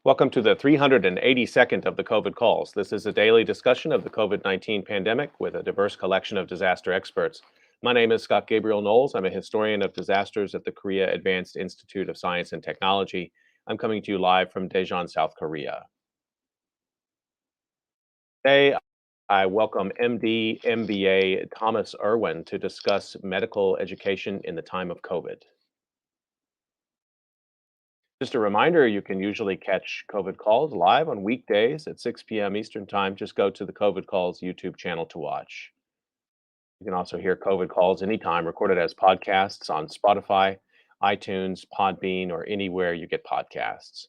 Welcome to the 382nd of the COVID calls. This is a daily discussion of the COVID 19 pandemic with a diverse collection of disaster experts. My name is Scott Gabriel Knowles. I'm a historian of disasters at the Korea Advanced Institute of Science and Technology. I'm coming to you live from Daejeon, South Korea. Today, I welcome MD, MBA Thomas Irwin to discuss medical education in the time of COVID. Just a reminder, you can usually catch COVID calls live on weekdays at 6 p.m. Eastern Time. Just go to the COVID calls YouTube channel to watch. You can also hear COVID calls anytime, recorded as podcasts on Spotify, iTunes, Podbean, or anywhere you get podcasts.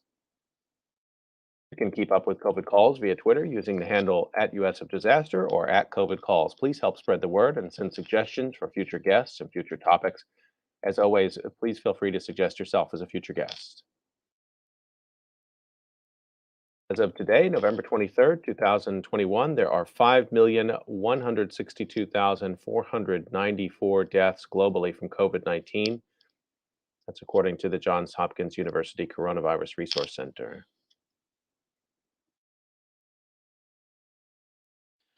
You can keep up with COVID calls via Twitter using the handle at US of Disaster or at COVID calls. Please help spread the word and send suggestions for future guests and future topics. As always, please feel free to suggest yourself as a future guest. As of today, November 23rd, 2021, there are 5,162,494 deaths globally from COVID 19. That's according to the Johns Hopkins University Coronavirus Resource Center.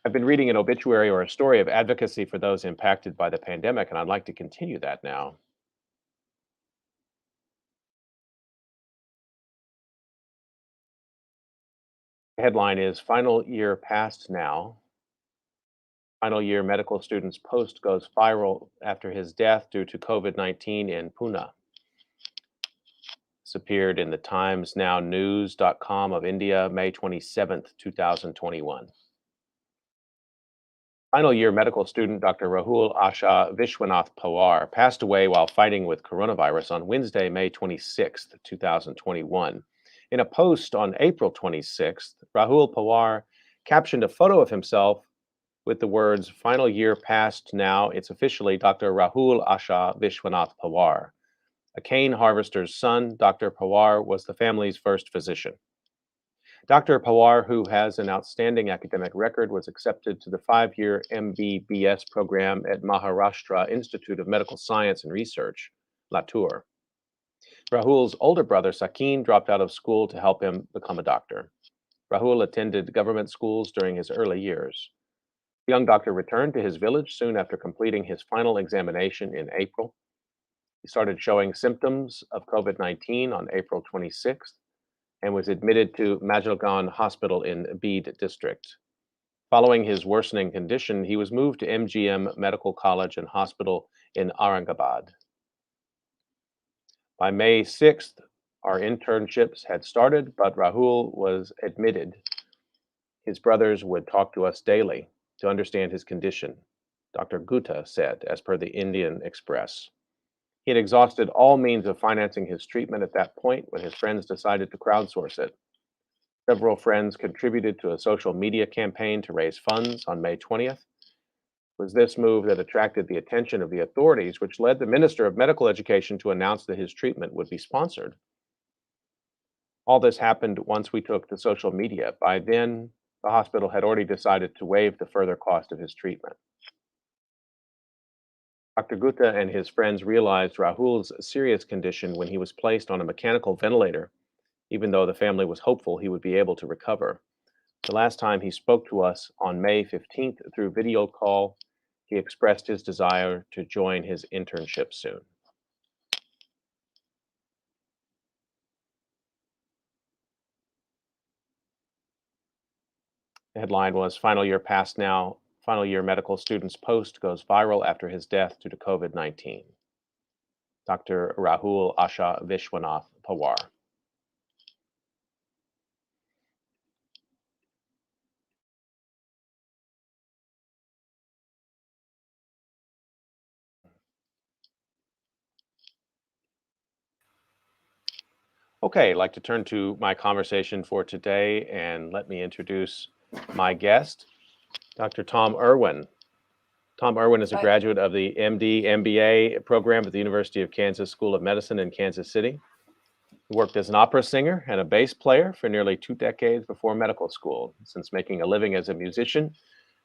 I've been reading an obituary or a story of advocacy for those impacted by the pandemic, and I'd like to continue that now. The headline is Final Year Passed Now. Final year medical student's post goes viral after his death due to COVID 19 in Pune. This appeared in the timesnownews.com of India, May 27th, 2021. Final year medical student Dr. Rahul Asha Vishwanath Pawar passed away while fighting with coronavirus on Wednesday, May 26th, 2021. In a post on April 26th, Rahul Pawar captioned a photo of himself with the words, "Final year passed now, it's officially Dr. Rahul Asha Vishwanath Pawar." A cane harvester's son, Dr. Pawar was the family's first physician. Dr. Pawar, who has an outstanding academic record, was accepted to the 5-year MBBS program at Maharashtra Institute of Medical Science and Research, Latur. Rahul's older brother, Sakin, dropped out of school to help him become a doctor. Rahul attended government schools during his early years. The young doctor returned to his village soon after completing his final examination in April. He started showing symptoms of COVID 19 on April 26th and was admitted to Majulgan Hospital in Bede district. Following his worsening condition, he was moved to MGM Medical College and Hospital in Aurangabad. By May 6th, our internships had started, but Rahul was admitted. His brothers would talk to us daily to understand his condition, Dr. Gutta said, as per the Indian Express. He had exhausted all means of financing his treatment at that point when his friends decided to crowdsource it. Several friends contributed to a social media campaign to raise funds on May 20th. It was this move that attracted the attention of the authorities, which led the Minister of Medical Education to announce that his treatment would be sponsored. All this happened once we took to social media. By then, the hospital had already decided to waive the further cost of his treatment. Dr. Gutta and his friends realized Rahul's serious condition when he was placed on a mechanical ventilator, even though the family was hopeful he would be able to recover. The last time he spoke to us on May 15th through video call, he expressed his desire to join his internship soon. The headline was Final Year Passed Now. Final year medical student's post goes viral after his death due to COVID 19. Dr. Rahul Asha Vishwanath Pawar. Okay, I'd like to turn to my conversation for today, and let me introduce my guest, Dr. Tom Irwin. Tom Irwin is a Hi. graduate of the MD MBA program at the University of Kansas School of Medicine in Kansas City. He worked as an opera singer and a bass player for nearly 2 decades before medical school. Since making a living as a musician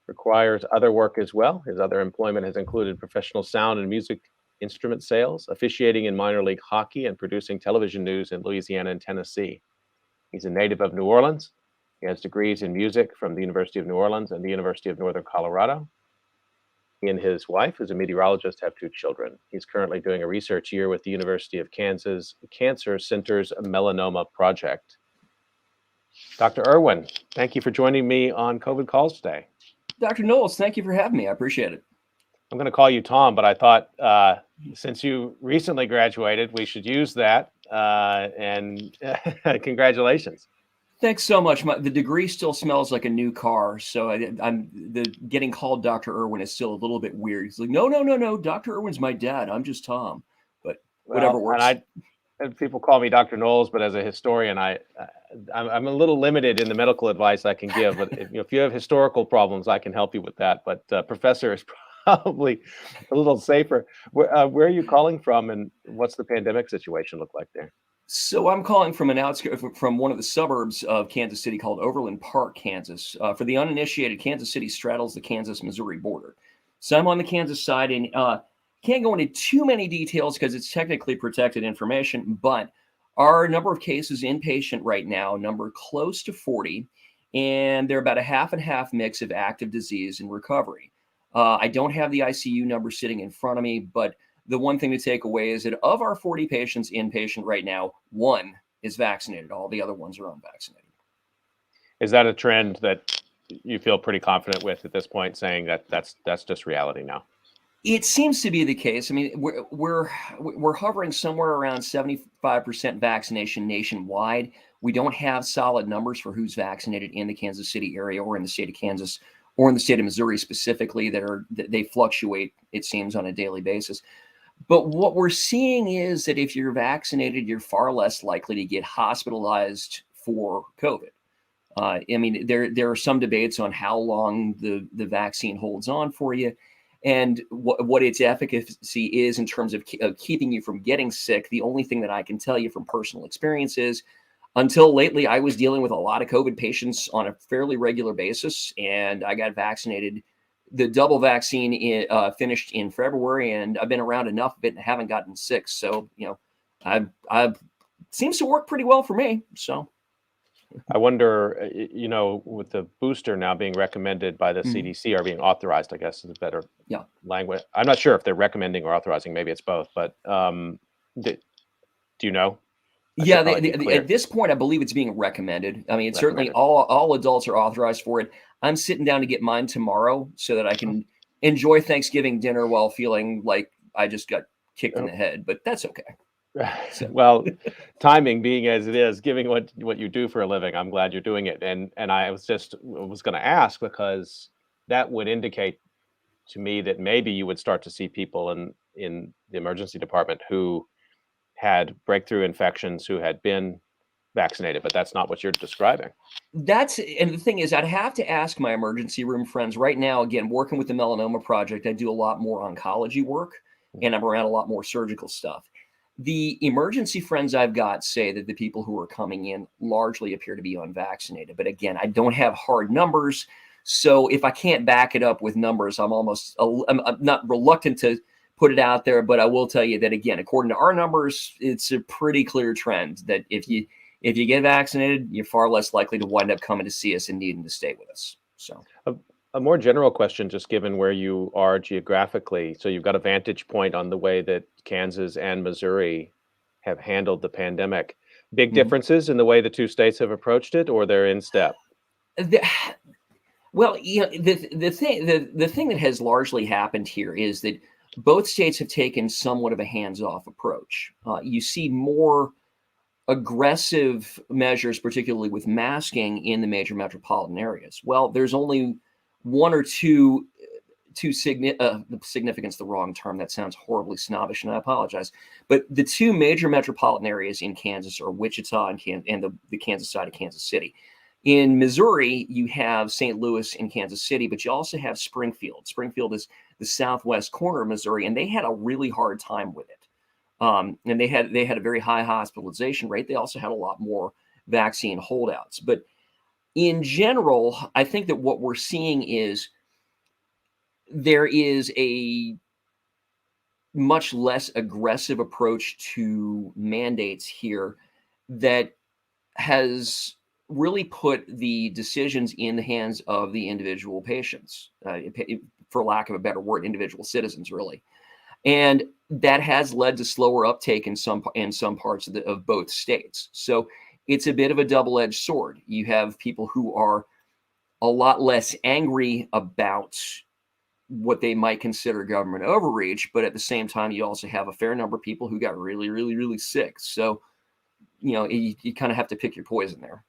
requires other work as well, his other employment has included professional sound and music instrument sales, officiating in minor league hockey, and producing television news in Louisiana and Tennessee. He's a native of New Orleans. He has degrees in music from the University of New Orleans and the University of Northern Colorado. He and his wife, who's a meteorologist, have 2 children. He's currently doing a research year with the University of Kansas Cancer Center's Melanoma Project. Dr. Irwin, thank you for joining me on COVID Calls today. Dr. Knowles, thank you for having me. I appreciate it. I'm going to call you Tom, but I thought since you recently graduated, we should use that. And congratulations. Thanks so much. The degree still smells like a new car, so getting called Dr. Irwin is still a little bit weird. He's like, no, Dr. Irwin's my dad. I'm just Tom, but whatever works. And people call me Dr. Knowles, but as a historian, I'm a little limited in the medical advice I can give. But if you have historical problems, I can help you with that. But professor is probably a little safer. Where are you calling from, and what's the pandemic situation look like there? So I'm calling from from one of the suburbs of Kansas City called Overland Park, Kansas. For the uninitiated, Kansas City straddles the Kansas-Missouri border. So I'm on the Kansas side, and can't go into too many details because it's technically protected information, but our number of cases inpatient right now number close to 40, and they're about a half and half mix of active disease and recovery. I don't have the ICU number sitting in front of me, but the one thing to take away is that of our 40 patients inpatient right now, 1 is vaccinated. All the other ones are unvaccinated. Is that a trend that you feel pretty confident with at this point, saying that that's just reality now? It seems to be the case. I mean, we're hovering somewhere around 75% vaccination nationwide. We don't have solid numbers for who's vaccinated in the Kansas City area or in the state of Kansas or in the state of Missouri specifically. They fluctuate, it seems, on a daily basis. But what we're seeing is that if you're vaccinated, you're far less likely to get hospitalized for COVID. I mean, there are some debates on how long the vaccine holds on for you and what its efficacy is in terms of keeping you from getting sick. The only thing that I can tell you from personal experience is until lately, I was dealing with a lot of COVID patients on a fairly regular basis, and I got vaccinated. The double vaccine finished in February, and I've been around enough of it and haven't gotten sick. So, I seems to work pretty well for me. So I wonder, with the booster now being recommended by the CDC or being authorized, I guess is a better language. I'm not sure if they're recommending or authorizing. Maybe it's both, but do you know? Yeah, at this point, I believe it's being recommended. I mean, it's certainly all adults are authorized for it. I'm sitting down to get mine tomorrow so that I can enjoy Thanksgiving dinner while feeling like I just got kicked in the head, but that's okay. So. Well, timing being as it is, given what you do for a living, I'm glad you're doing it. And I was going to ask because that would indicate to me that maybe you would start to see people in the emergency department who had breakthrough infections who had been vaccinated, but that's not what you're describing. And the thing is, I'd have to ask my emergency room friends right now. Again, working with the Melanoma Project, I do a lot more oncology work, and I'm around a lot more surgical stuff. The emergency friends I've got say that the people who are coming in largely appear to be unvaccinated. But again, I don't have hard numbers. So if I can't back it up with numbers, I'm not reluctant to put it out there. But I will tell you that, again, according to our numbers, it's a pretty clear trend that if you get vaccinated, you're far less likely to wind up coming to see us and needing to stay with us. So a more general question, just given where you are geographically. So you've got a vantage point on the way that Kansas and Missouri have handled the pandemic. Big differences in the way the two states have approached it, or they're in step? Well, the thing that has largely happened here is that both states have taken somewhat of a hands-off approach. You see more aggressive measures, particularly with masking in the major metropolitan areas. Well, there's only one or two significance, the wrong term. That sounds horribly snobbish, and I apologize. But the two major metropolitan areas in Kansas are Wichita and the Kansas side of Kansas City. In Missouri, you have St. Louis and Kansas City, but you also have Springfield. Springfield is the southwest corner of Missouri, and they had a really hard time with it. And they had a very high hospitalization rate. They also had a lot more vaccine holdouts. But in general, I think that what we're seeing is there is a much less aggressive approach to mandates here that has really put the decisions in the hands of the individual patients, for lack of a better word, individual citizens, really. And that has led to slower uptake in some parts of both states. So it's a bit of a double-edged sword. You have people who are a lot less angry about what they might consider government overreach, but at the same time, you also have a fair number of people who got really, really, really sick. So, you kind of have to pick your poison there.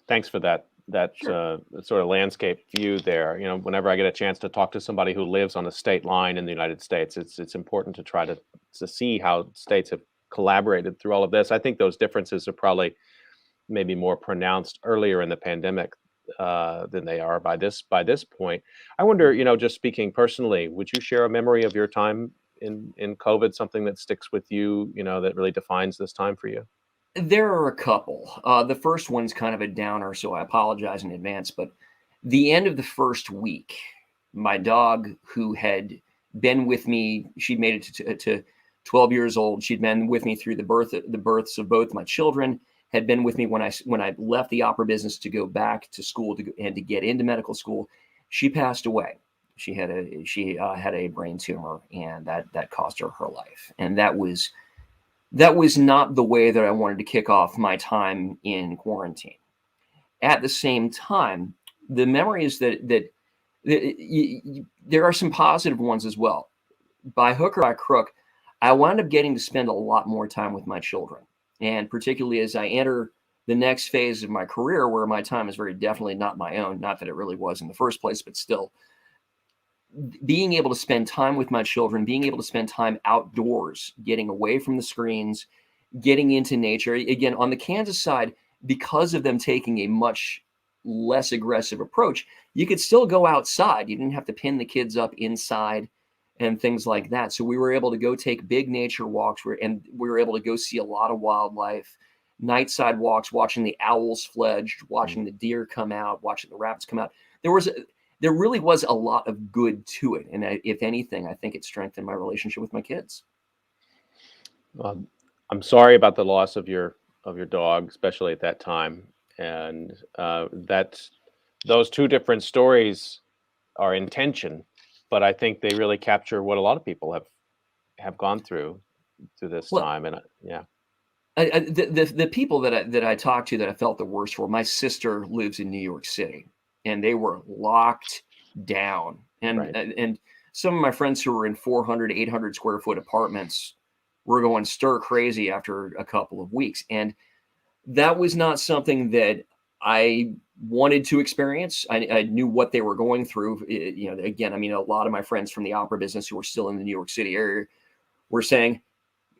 Thanks for that Sure. sort of landscape view there. Whenever I get a chance to talk to somebody who lives on a state line in the United States, it's important to try to see how states have collaborated through all of this. I think those differences are probably maybe more pronounced earlier in the pandemic than they are by this point. I wonder, just speaking personally, would you share a memory of your time in COVID, something that sticks with you, that really defines this time for you? There are a couple. The first one's kind of a downer, so I apologize in advance. But the end of the first week, my dog, who had been with me, she'd made it to 12 years old. She'd been with me through the births of both my children. Had been with me when I left the opera business to go back to school and to get into medical school. She passed away. She had a brain tumor, and that cost her her life. And that was not the way that I wanted to kick off my time in quarantine. At the same time, the memory is that there are some positive ones as well. By hook or by crook, I wound up getting to spend a lot more time with my children. And particularly as I enter the next phase of my career, where my time is very definitely not my own, not that it really was in the first place, but still, being able to spend time with my children, being able to spend time outdoors, getting away from the screens, getting into nature. Again, on the Kansas side, because of them taking a much less aggressive approach, you could still go outside. You didn't have to pin the kids up inside and things like that. So we were able to go take big nature walks, and we were able to go see a lot of wildlife, night side walks, watching the owls fledge, watching the deer come out, watching the rabbits come out. There really was a lot of good to it. And if anything, I think it strengthened my relationship with my kids. Um, I'm sorry about the loss of your dog, especially at that time, and those two different stories are in tension, but I think they really capture what a lot of people have gone through this Well, time, and yeah, the people that I talked to that I felt the worst for, my sister lives in New York City, and they were locked down. And right. and some of my friends who were in 400, 800 square foot apartments were going stir crazy after a couple of weeks. And that was not something that I wanted to experience. I knew what they were going through. Again, I mean, a lot of my friends from the opera business who were still in the New York City area were saying,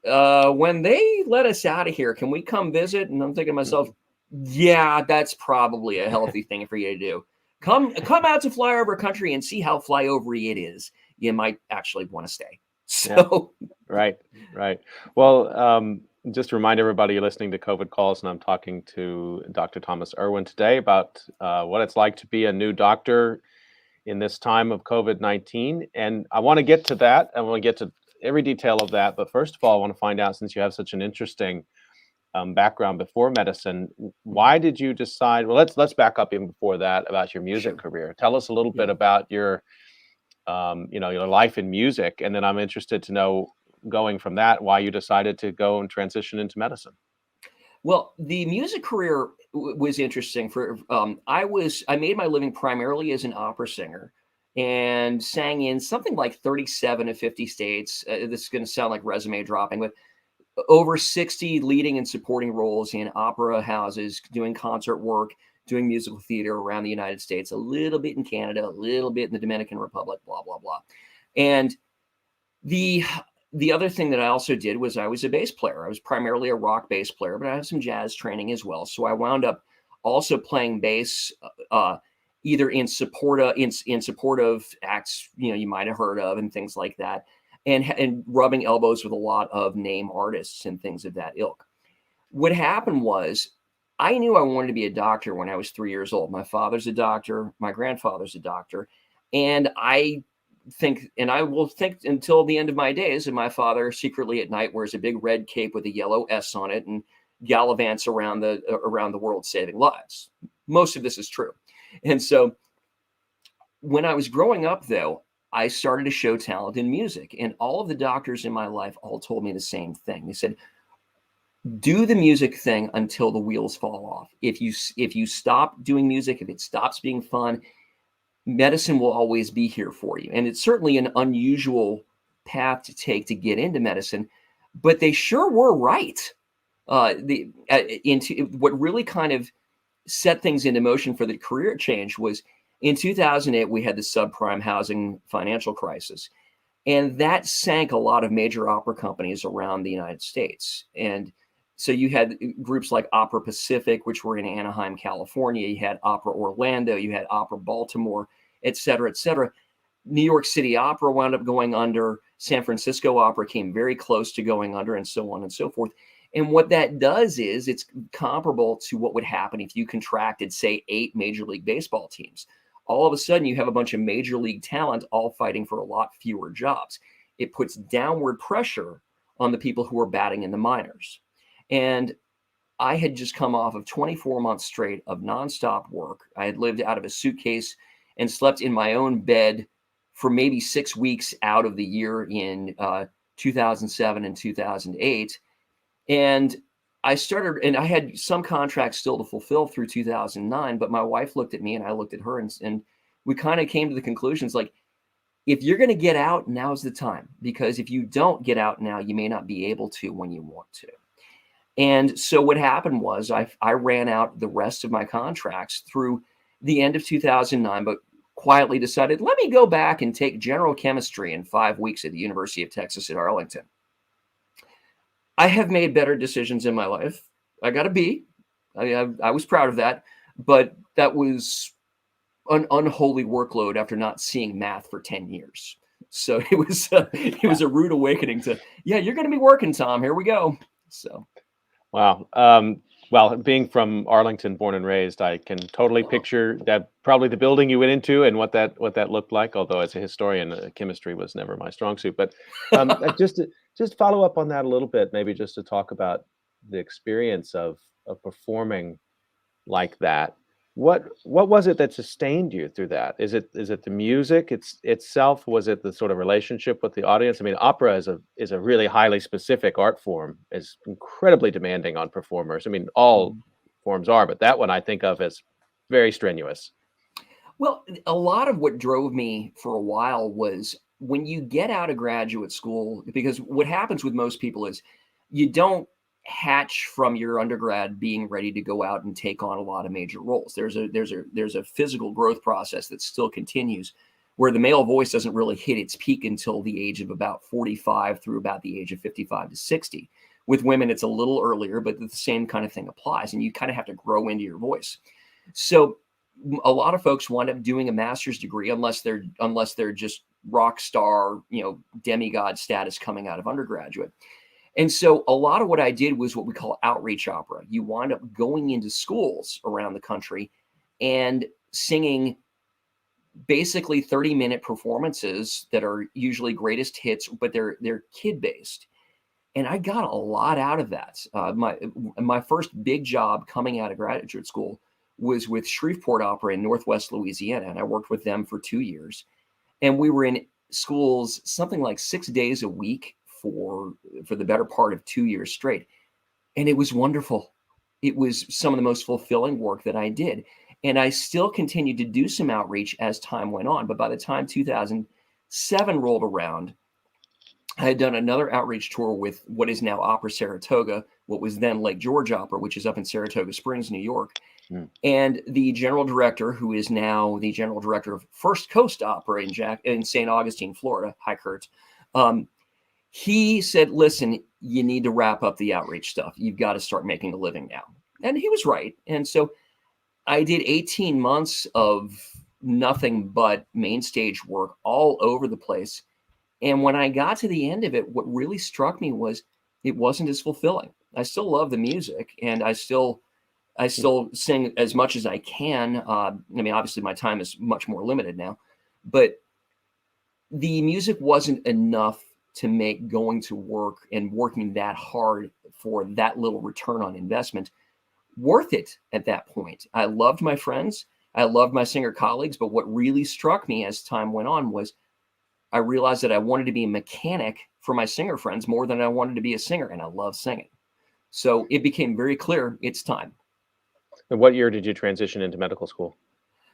when they let us out of here, can we come visit? And I'm thinking to myself, Mhm. yeah, that's probably a healthy thing for you to do. Come out to flyover country and see how flyovery it is. You might actually want to stay. Yeah. So Right, right. Well, just to remind everybody you're listening to COVID Calls, and I'm talking to Dr. Thomas Irwin today about what it's like to be a new doctor in this time of COVID-19. And I want to get to that. I want to get to every detail of that. But first of all, I want to find out, since you have such an interesting background before medicine, why did you decide? Well, let's back up even before that about your music sure. career. Tell us a little bit Yeah. about your life in music, and then I'm interested to know, going from that, why you decided to go and transition into medicine. Well, the music career was interesting. I made my living primarily as an opera singer and sang in something like 37 of 50 states. This is going to sound like resume dropping, but over 60 leading and supporting roles in opera houses, doing concert work, doing musical theater around the United States, a little bit in Canada, a little bit in the Dominican Republic, blah, blah, blah. And the the other thing that I also did was I was a bass player. I was primarily a rock bass player, but I have some jazz training as well. So I wound up also playing bass, either in support of acts you might have heard of and things like that, and rubbing elbows with a lot of name artists and things of that ilk. What happened was I knew I wanted to be a doctor when I was 3 years old. My father's a doctor, my grandfather's a doctor, and I will think until the end of my days, and my father secretly at night wears a big red cape with a yellow S on it and gallivants around the world saving lives. Most of this is true. And so when I was growing up, though, I started to show talent in music, and all of the doctors in my life all told me the same thing. They said, do the music thing until the wheels fall off. If you stop doing music, if it stops being fun, medicine will always be here for you. And it's certainly an unusual path to take to get into medicine, but they sure were right. What really kind of set things into motion for the career change was in 2008, we had the subprime housing financial crisis, and that sank a lot of major opera companies around the United States. And so you had groups like Opera Pacific, which were in Anaheim, California. You had Opera Orlando, you had Opera Baltimore, et cetera, et cetera. New York City Opera wound up going under. San Francisco Opera came very close to going under, and so on and so forth. And what that does is it's comparable to what would happen if you contracted, say, 8 Major League Baseball teams. All of a sudden, you have a bunch of major league talent all fighting for a lot fewer jobs. It puts downward pressure on the people who are batting in the minors. And I had just come off of 24 months straight of nonstop work. I had lived out of a suitcase and slept in my own bed for maybe 6 weeks out of the year in 2007 and 2008. And I had some contracts still to fulfill through 2009, but my wife looked at me and I looked at her, and we kind of came to the conclusions like, if you're going to get out, now's the time, because if you don't get out now, you may not be able to when you want to. And so what happened was I ran out the rest of my contracts through the end of 2009, but quietly decided, let me go back and take general chemistry in 5 weeks at the University of Texas at Arlington. I have made better decisions in my life. I got a B. I was proud of that, but that was an unholy workload after not seeing math for 10 years. So it was a rude awakening to, yeah, you're going to be working, Tom. Here we go. So. Wow. Well, being from Arlington, born and raised, I can totally picture that, probably the building you went into and what that looked like. Although as a historian, chemistry was never my strong suit. But just follow up on that a little bit, maybe just to talk about the experience of performing like that. What was it that sustained you through that? Is it the music itself? Was it the sort of relationship with the audience? I mean, opera is a really highly specific art form, is incredibly demanding on performers. I mean, all forms are, but that one I think of as very strenuous. Well, a lot of what drove me for a while was when you get out of graduate school, because what happens with most people is you don't hatch from your undergrad being ready to go out and take on a lot of major roles. There's a physical growth process that still continues, where the male voice doesn't really hit its peak until the age of about 45 through about the age of 55 to 60. With women, it's a little earlier, but the same kind of thing applies, and you kind of have to grow into your voice. So a lot of folks wind up doing a master's degree unless they're just rock star, demigod status coming out of undergraduate. And so a lot of what I did was what we call outreach opera. You wind up going into schools around the country and singing basically 30-minute performances that are usually greatest hits, but they're kid-based. And I got a lot out of that. My first big job coming out of graduate school was with Shreveport Opera in Northwest Louisiana, and I worked with them for 2 years. And we were in schools something like 6 days a week for the better part of 2 years straight. And it was wonderful. It was some of the most fulfilling work that I did. And I still continued to do some outreach as time went on. But by the time 2007 rolled around, I had done another outreach tour with what is now Opera Saratoga, what was then Lake George Opera, which is up in Saratoga Springs, New York. And the general director, who is now the general director of First Coast Opera in St. Augustine, Florida, hi, Kurt, he said, listen, you need to wrap up the outreach stuff. You've got to start making a living now. And he was right. And so I did 18 months of nothing but main stage work all over the place. And when I got to the end of it, what really struck me was it wasn't as fulfilling. I still love the music, and I still sing as much as I can. I mean, obviously my time is much more limited now, but the music wasn't enough to make going to work and working that hard for that little return on investment worth it at that point. I loved my friends. I loved my singer colleagues. But what really struck me as time went on was I realized that I wanted to be a mechanic for my singer friends more than I wanted to be a singer. And I love singing. So it became very clear it's time. And what year did you transition into medical school?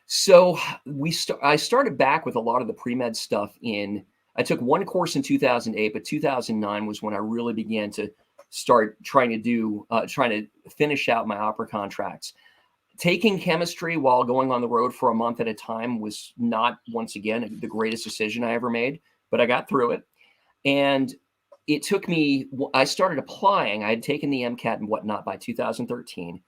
So I started back with a lot of the pre-med stuff I took one course in 2008, but 2009 was when I really began to start trying to finish out my opera contracts. Taking chemistry while going on the road for a month at a time was not, once again, the greatest decision I ever made, but I got through it. And it took me, I started applying. I had taken the MCAT and whatnot by 2013.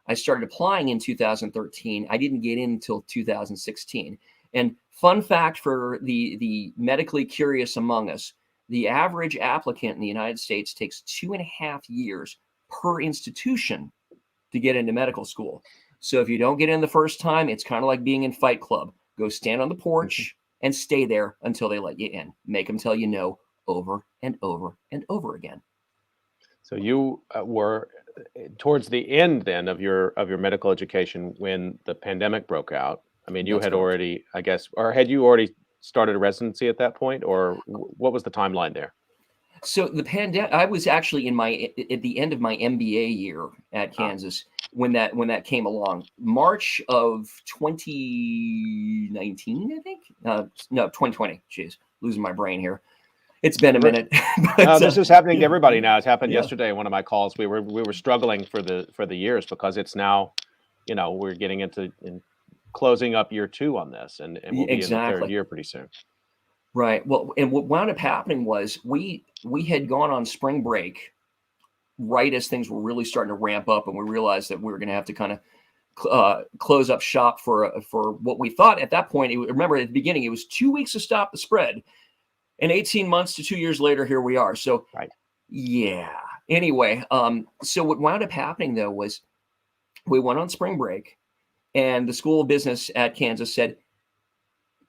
I started applying in 2013. I didn't get in until 2016. And fun fact for the medically curious among us, the average applicant in the United States takes 2.5 years per institution to get into medical school. So if you don't get in the first time, it's kind of like being in Fight Club. Go stand on the porch and stay there until they let you in. Make them tell you no over and over and over again. So you were towards the end then of your medical education when the pandemic broke out. I mean, you That's had correct. already, I guess, or had you already started a residency at that point, or what was the timeline there? So the pandemic, I was actually at the end of my MBA year at Ah, Kansas when that came along. March of 2019, I think. No, 2020. Jeez, losing my brain here. It's been a Right. minute. No, But this is happening to everybody now. It's happened yeah, yesterday. One of my calls, we were struggling for the years because it's now, we're getting into closing up year 2 on this, and we'll be in the third exactly. year pretty soon. Right. Well, and what wound up happening was we had gone on spring break right as things were really starting to ramp up, and we realized that we were going to have to kind of close up shop for what we thought at that point. Remember, at the beginning, it was 2 weeks to stop the spread, and 18 months to 2 years later, here we are. So, Right. yeah. Anyway, so what wound up happening though was we went on spring break, and the School of Business at Kansas said,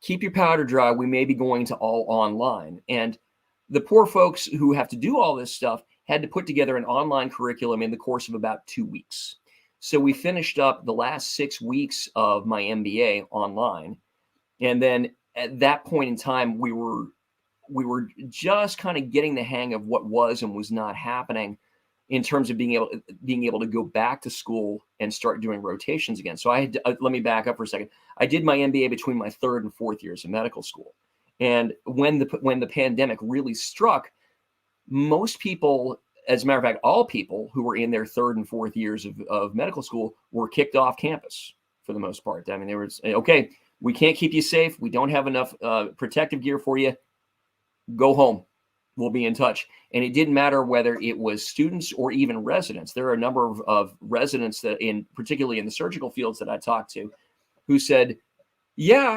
"Keep your powder dry. We may be going to all online." And the poor folks who have to do all this stuff had to put together an online curriculum in the course of about 2 weeks. So we finished up the last 6 weeks of my MBA online. And then at that point in time, we were just kind of getting the hang of what was and was not happening in terms of being able to go back to school and start doing rotations again. So let me back up for a second. I did my MBA between my 3rd and 4th years of medical school. And when the pandemic really struck, most people, as a matter of fact, all people who were in their 3rd and 4th years of medical school were kicked off campus for the most part. I mean, they were, okay, we can't keep you safe. We don't have enough protective gear for you. Go home. We'll be in touch. And it didn't matter whether it was students or even residents. There are a number of residents that, particularly in the surgical fields that I talked to, who said, "Yeah,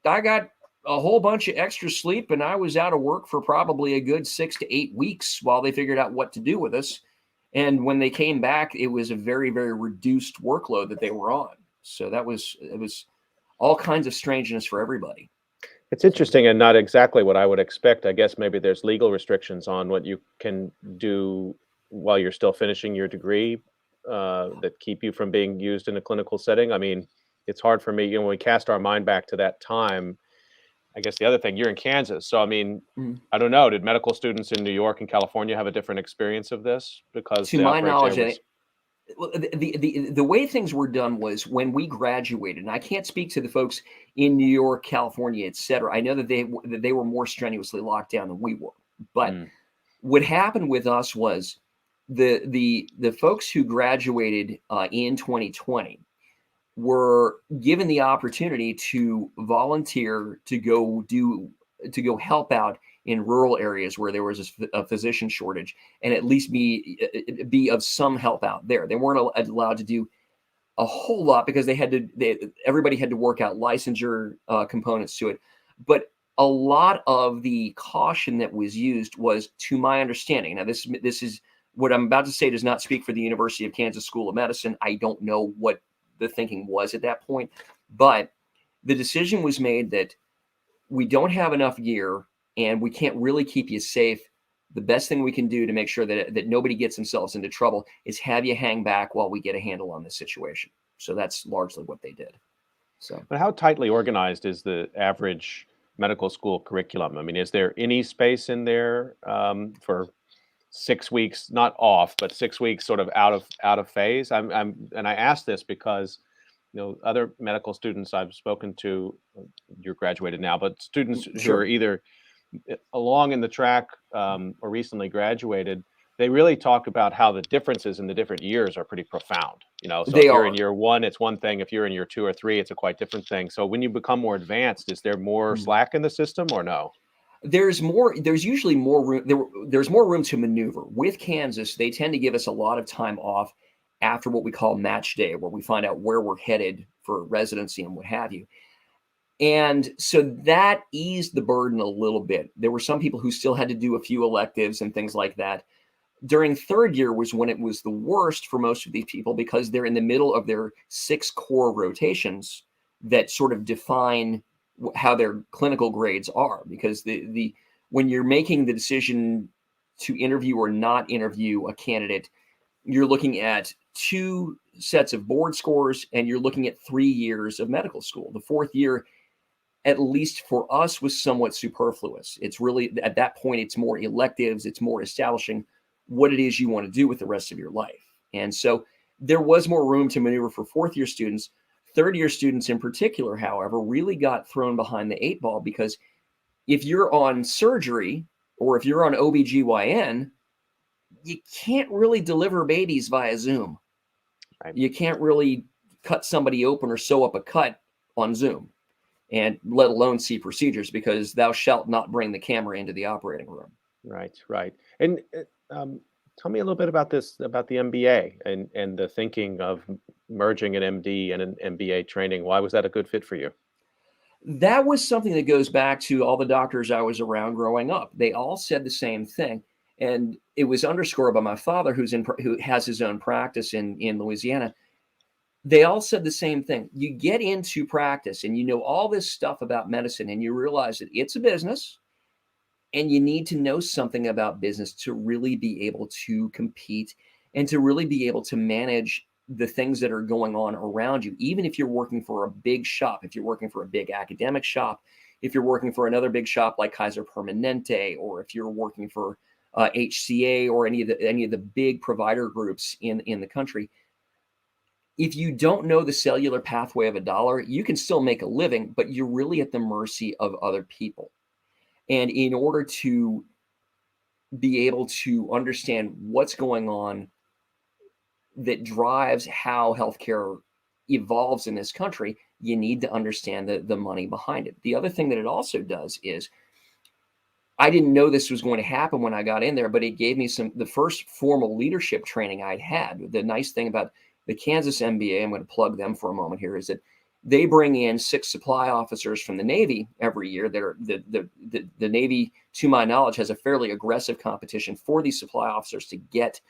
I got a whole bunch of extra sleep, and I was out of work for probably a good 6 to 8 weeks while they figured out what to do with us. And when they came back, it was a very, very reduced workload that they were on. So it was all kinds of strangeness for everybody." It's interesting and not exactly what I would expect. I guess maybe there's legal restrictions on what you can do while you're still finishing your degree that keep you from being used in a clinical setting. I mean, it's hard for me, when we cast our mind back to that time. I guess the other thing, you're in Kansas, so I mean, Mm. I don't know. Did medical students in New York and California have a different experience of this because To the my outbreak there knowledge, was? well, the way things were done was when we graduated, and I can't speak to the folks in New York, California, et cetera. I know that they were more strenuously locked down than we were. But Mm, what happened with us was the folks who graduated in 2020 were given the opportunity to volunteer to go help out in rural areas where there was a physician shortage, and at least be of some help out there. They weren't allowed to do a whole lot because everybody had to work out licensure components to it. But a lot of the caution that was used was, to my understanding. Now, this is what I'm about to say does not speak for the University of Kansas School of Medicine. I don't know what the thinking was at that point, but the decision was made that we don't have enough gear, and we can't really keep you safe. The best thing we can do to make sure that nobody gets themselves into trouble is have you hang back while we get a handle on this situation. So that's largely what they did. So, But how tightly organized is the average medical school curriculum? I mean, is there any space in there for 6 weeks, not off, but 6 weeks sort of out of phase? And I ask this because other medical students I've spoken to, you're graduated now, but students who are sure. either along in the track or recently graduated, they really talk about how the differences in the different years are pretty profound. So They if you're in are. year one, it's one thing. If you're in year two or three, it's a quite different thing. So when you become more advanced, is there more slack in the system or no? There's usually more room. There's more room to maneuver. With Kansas, they tend to give us a lot of time off after what we call match day, where we find out where we're headed for residency and what have you. And so that eased the burden a little bit. There were some people who still had to do a few electives and things like that. During third year was when it was the worst for most of these people, because they're in the middle of their 6 core rotations that sort of define how their clinical grades are. Because the when you're making the decision to interview or not interview a candidate, you're looking at 2 sets of board scores and you're looking at 3 years of medical school. The fourth year, at least for us, was somewhat superfluous. It's really, at that point, it's more electives, it's more establishing what it is you want to do with the rest of your life. And so there was more room to maneuver for fourth year students. Third year students in particular, however, really got thrown behind the 8 ball, because if you're on surgery or if you're on OBGYN, you can't really deliver babies via Zoom. Right. You can't really cut somebody open or sew up a cut on Zoom, and let alone see procedures, because thou shalt not bring the camera into the operating room. Right, right. And tell me a little bit about the MBA and the thinking of merging an MD and an MBA training. Why was that a good fit for you? That was something that goes back to all the doctors I was around growing up. They all said the same thing. And it was underscored by my father, who has his own practice in Louisiana. They all said the same thing. You get into practice and you know all this stuff about medicine, and you realize that it's a business, and you need to know something about business to really be able to compete and to really be able to manage the things that are going on around you. Even if you're working for a big shop, if you're working for a big academic shop, if you're working for another big shop like Kaiser Permanente, or if you're working for HCA or any of the big provider groups in the country, if you don't know the cellular pathway of a dollar, you can still make a living, but you're really at the mercy of other people. And in order to be able to understand what's going on that drives how healthcare evolves in this country, you need to understand the money behind it. The other thing that it also does is, I didn't know this was going to happen when I got in there, but it gave me the first formal leadership training I'd had. The nice thing about the Kansas MBA, I'm going to plug them for a moment here, is that they bring in 6 supply officers from the Navy every year. That are the Navy, to my knowledge, has a fairly aggressive competition for these supply officers to get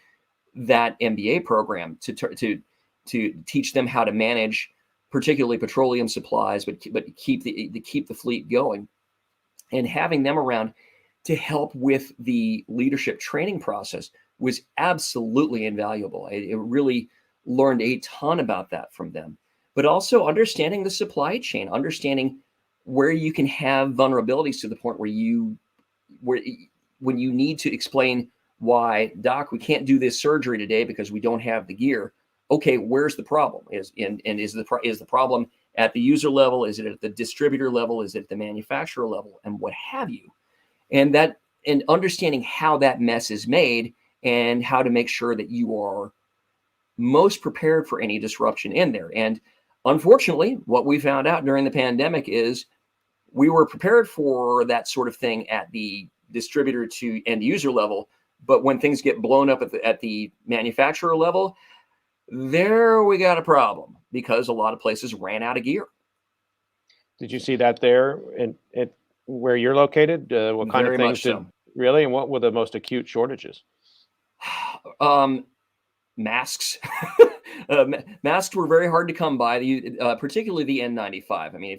that MBA program to teach them how to manage, particularly petroleum supplies, but keep the fleet going. And having them around to help with the leadership training process was absolutely invaluable. I really learned a ton about that from them. But also understanding the supply chain, understanding where you can have vulnerabilities to the point where when you need to explain why, doc, we can't do this surgery today because we don't have the gear. Okay, where's the problem? Is the problem at the user level? Is it at the distributor level? Is it at the manufacturer level? And what have you? And understanding how that mess is made and how to make sure that you are most prepared for any disruption in there. And unfortunately, what we found out during the pandemic is we were prepared for that sort of thing at the distributor to end user level, but when things get blown up at the manufacturer level, there we got a problem, because a lot of places ran out of gear. Did you see that there in where you're located? What kind of Very things much did so. really, and what were the most acute shortages? Masks. Masks were very hard to come by, particularly the N95. I mean,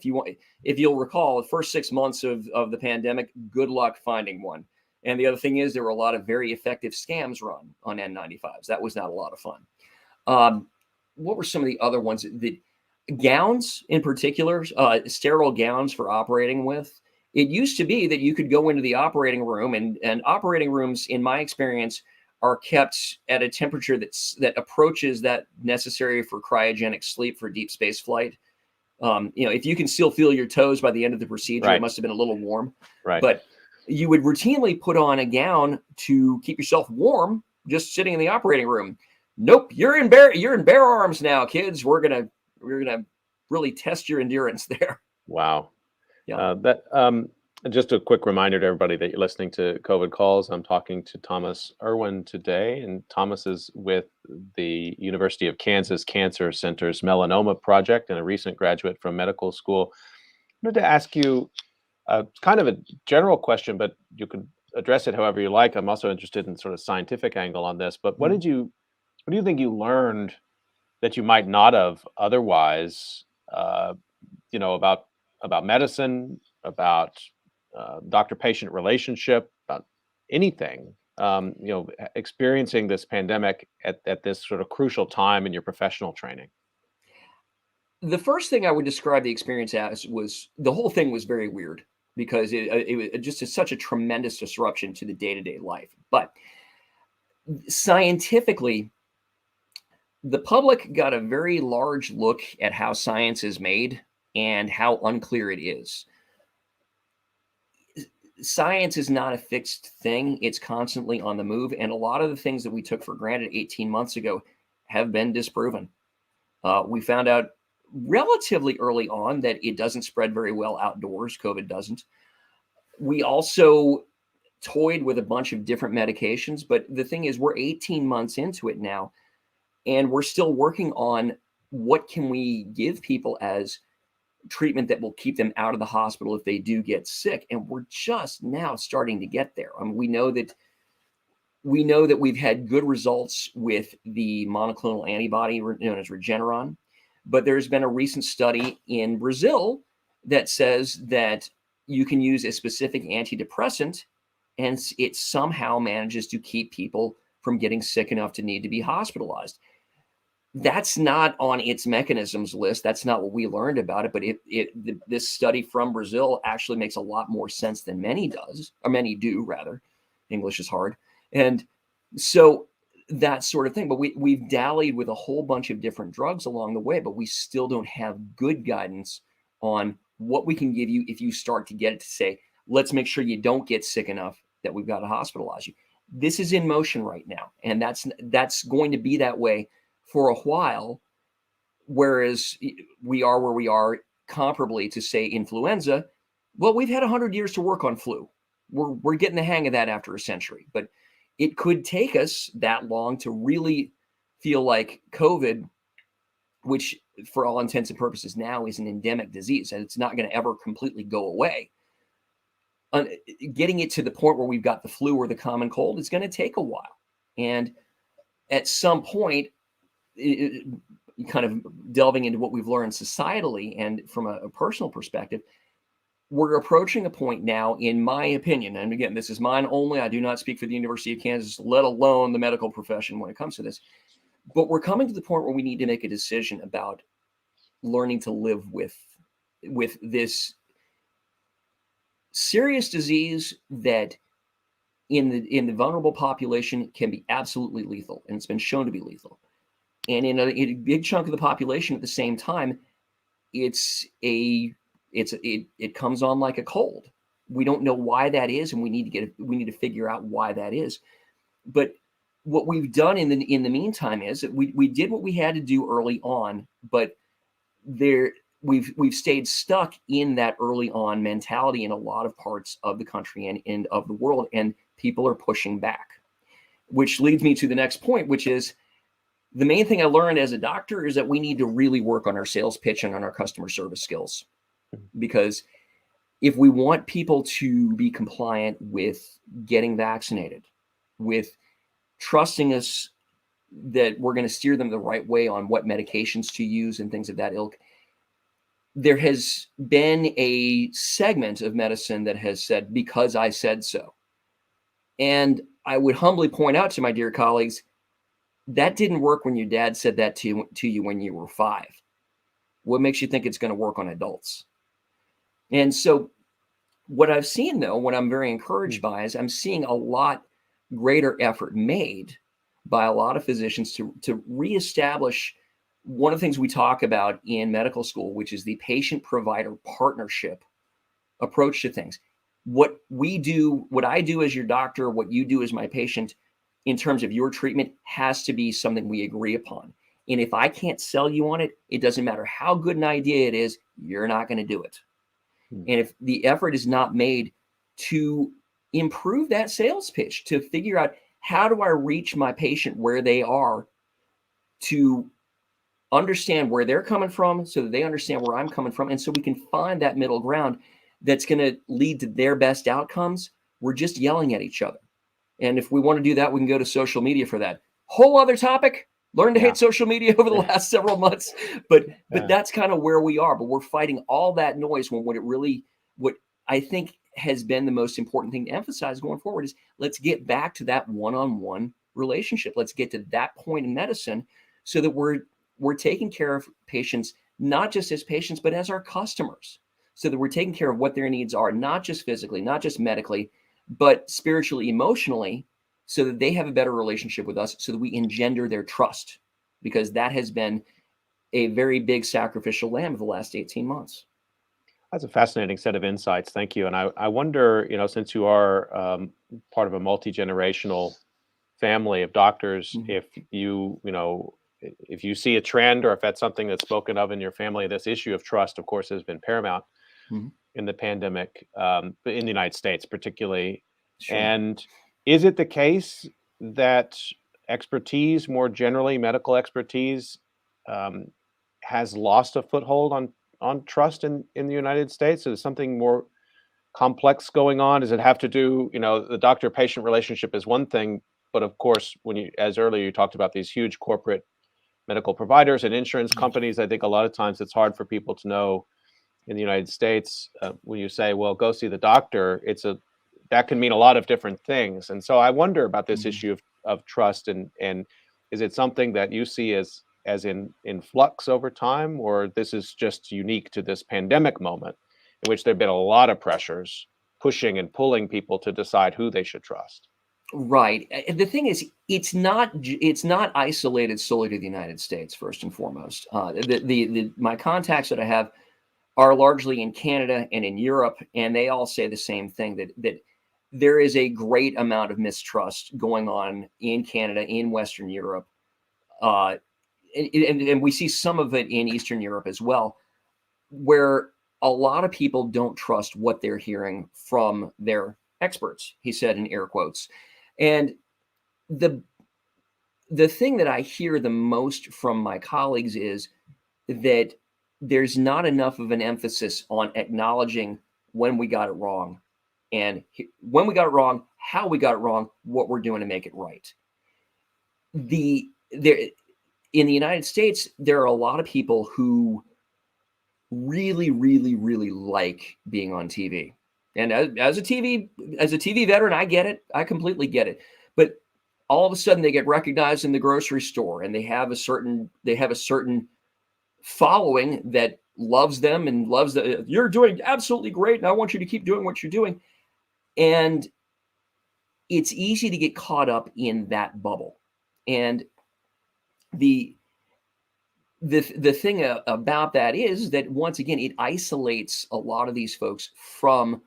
if you'll recall, the first 6 months of the pandemic, good luck finding one. And the other thing is, there were a lot of very effective scams run on N95s. That was not a lot of fun. What were some of the other ones? The gowns, in particular, sterile gowns for operating with. It used to be that you could go into the operating room, and operating rooms, in my experience, are kept at a temperature that approaches that necessary for cryogenic sleep for deep space flight. If you can still feel your toes by the end of the procedure, Right. it must have been a little warm. Right. But you would routinely put on a gown to keep yourself warm just sitting in the operating room. Nope, you're in bare arms now, kids. We're gonna really test your endurance there. Wow. Yeah. Just a quick reminder to everybody that you're listening to COVID Calls. I'm talking to Thomas Irwin today, and Thomas is with the University of Kansas Cancer Center's Melanoma Project and a recent graduate from medical school. I wanted to ask you kind of a general question, but you can address it however you like. I'm also interested in sort of scientific angle on this. But what do you think you learned that you might not have otherwise, about medicine, about doctor-patient relationship, about anything, experiencing this pandemic at this sort of crucial time in your professional training? The first thing I would describe the experience as was the whole thing was very weird because it was just such a tremendous disruption to the day-to-day life. But scientifically, the public got a very large look at how science is made and how unclear it is. Science is not a fixed thing. It's constantly on the move. And a lot of the things that we took for granted 18 months ago have been disproven. We found out relatively early on that it doesn't spread very well outdoors. COVID doesn't. We also toyed with a bunch of different medications. But the thing is, we're 18 months into it now, and we're still working on what can we give people as treatment that will keep them out of the hospital if they do get sick. And we're just now starting to get there. I mean, we know that we've had good results with the monoclonal antibody known as Regeneron, but there's been a recent study in Brazil that says that you can use a specific antidepressant and it somehow manages to keep people from getting sick enough to need to be hospitalized. That's not on its mechanisms list. That's not what we learned about it. But this study from Brazil actually makes a lot more sense than many do, rather. English is hard. And so that sort of thing. But we've dallied with a whole bunch of different drugs along the way, but we still don't have good guidance on what we can give you if you start to get it to say, let's make sure you don't get sick enough that we've got to hospitalize you. This is in motion right now. And that's going to be that way for a while, whereas we are where we are comparably to, say, influenza. Well, we've had 100 years to work on flu. We're getting the hang of that after a century, but it could take us that long to really feel like COVID, which for all intents and purposes now is an endemic disease, and it's not going to ever completely go away. Getting it to the point where we've got the flu or the common cold is going to take a while. And at some point, kind of delving into what we've learned societally and from a personal perspective, we're approaching a point now, in my opinion, and again, this is mine only. I do not speak for the University of Kansas, let alone the medical profession when it comes to this. But we're coming to the point where we need to make a decision about learning to live with this serious disease that in the vulnerable population can be absolutely lethal, and it's been shown to be lethal. And in a big chunk of the population at the same time, it comes on like a cold. We don't know why that is, and we need to figure out why that is. But what we've done in the meantime is that we did what we had to do early on, but we've stayed stuck in that early on mentality in a lot of parts of the country and of the world, and people are pushing back. Which leads me to the next point, which is the main thing I learned as a doctor is that we need to really work on our sales pitch and on our customer service skills. Because if we want people to be compliant with getting vaccinated, with trusting us that we're going to steer them the right way on what medications to use and things of that ilk. There has been a segment of medicine that has said, because I said so. And I would humbly point out to my dear colleagues, that didn't work when your dad said that to you when you were 5. What makes you think it's going to work on adults? And so what I've seen, though, what I'm very encouraged by, is I'm seeing a lot greater effort made by a lot of physicians to reestablish one of the things we talk about in medical school, which is the patient-provider partnership approach to things. What we do, what I do as your doctor, what you do as my patient in terms of your treatment has to be something we agree upon. And if I can't sell you on it, it doesn't matter how good an idea it is, you're not going to do it. And if the effort is not made to improve that sales pitch, to figure out how do I reach my patient where they are, to understand where they're coming from so that they understand where I'm coming from, and so we can find that middle ground that's going to lead to their best outcomes, we're just yelling at each other. And if we want to do that, we can go to social media for that. Whole other topic. Learn to hate social media over the last several months. But that's kind of where we are. But we're fighting all that noise when what I think has been the most important thing to emphasize going forward is let's get back to that one-on-one relationship. Let's get to that point in medicine so that we're taking care of patients, not just as patients, but as our customers, so that we're taking care of what their needs are, not just physically, not just medically, but spiritually, emotionally, so that they have a better relationship with us, so that we engender their trust, because that has been a very big sacrificial lamb of the last 18 months. That's a fascinating set of insights. Thank you. And I wonder, since you are part of a multi-generational family of doctors, if if you see a trend, or if that's something that's spoken of in your family. This issue of trust, of course, has been paramount in the pandemic, in the United States particularly. Sure. And is it the case that expertise, more generally medical expertise, has lost a foothold on trust in the United States? Is something more complex going on? Does it have to do, the doctor-patient relationship is one thing, but of course, as earlier you talked about these huge corporate medical providers and insurance companies, I think a lot of times it's hard for people to know in the United States, when you say, well, go see the doctor, that can mean a lot of different things. And so I wonder about this issue of trust, and is it something that you see as in flux over time, or this is just unique to this pandemic moment in which there've been a lot of pressures pushing and pulling people to decide who they should trust? Right. The thing is, it's not isolated solely to the United States. First and foremost, my contacts that I have are largely in Canada and in Europe, and they all say the same thing, that there is a great amount of mistrust going on in Canada, in Western Europe, and we see some of it in Eastern Europe as well, where a lot of people don't trust what they're hearing from their experts, he said in air quotes. And the thing that I hear the most from my colleagues is that there's not enough of an emphasis on acknowledging when we got it wrong, and when we got it wrong, how we got it wrong, what we're doing to make it right. In the United States, there are a lot of people who really, really, really like being on TV. And as a TV veteran, I get it. I completely get it. But all of a sudden, they get recognized in the grocery store, and they have a certain following that loves them and loves that you're doing absolutely great, and I want you to keep doing what you're doing. And it's easy to get caught up in that bubble. And the thing about that is that, once again, it isolates a lot of these folks from